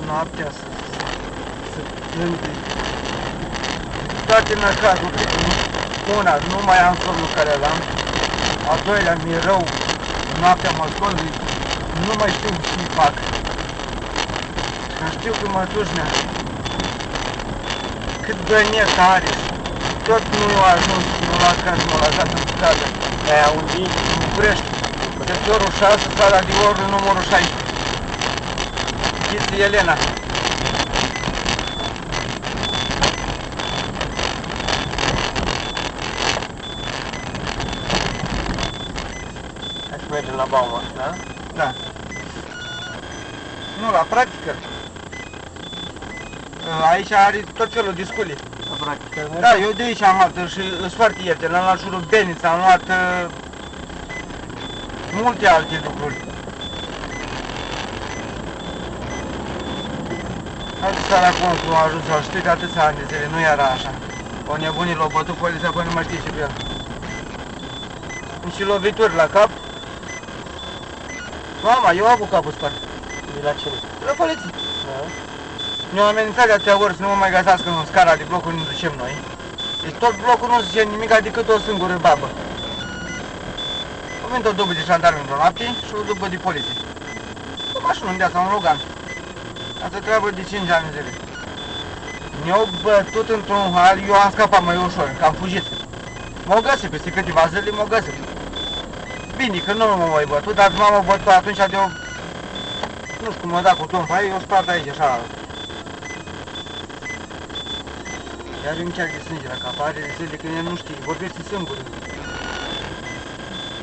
noaptea să plânge. Toate năcazurile. Una, nu mai am somnul care l-am. Al doilea, mi-e rău. Noaptea mă scol, nu mai știu ce fac. Și știu că mătușnea, cât băniet are, tot nu a ajuns până la casă, m-a lăsat în stradă. Aia unde? În București, sectorul 6, strada Diorul, numărul 16. Chestia Elena. Hai să mergem la Bauma, da? Da. Nu, la practică. Aici are tot felul de scule. La practică? Da, eu de aici am luat și sunt foarte ieftine. Am luat șurubeniță, am luat multe alte lucruri. Altă săracon cum a ajuns la știri atâția ani de zile, nu era așa. O nebunii l-au bătut poliția până nu mai știe ce pe el. Și lovituri la cap. Mama, eu am avut capul spart. De la cine? La poliție. Da? Ne-au amenințat de atâtea ori să nu mă mai găsească în scara de blocul unde ducem noi. Deci tot blocul nu zice nimic decât o singură babă. A venit o dubă de jandarmi într-o noapte și o dubă de poliție. O mașină în deața, un Logan. Asta treabă de 5 ani zile. Ne-au bătut într-un hal, eu am scapat mai ușor, că am fugit. M-au găsit peste câteva zile, m-au găsit. Bine, că nu m-au mai bătut, dar m-am bătut atunci de o... Nu știu cum m-a dat cu tompa, eu spart aici, așa. Iar îmi chiar de sânge la cap, are zile când el nu știe, vorbește singur.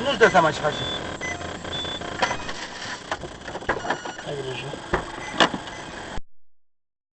Nu-și dă seama ce face. Ai grijă.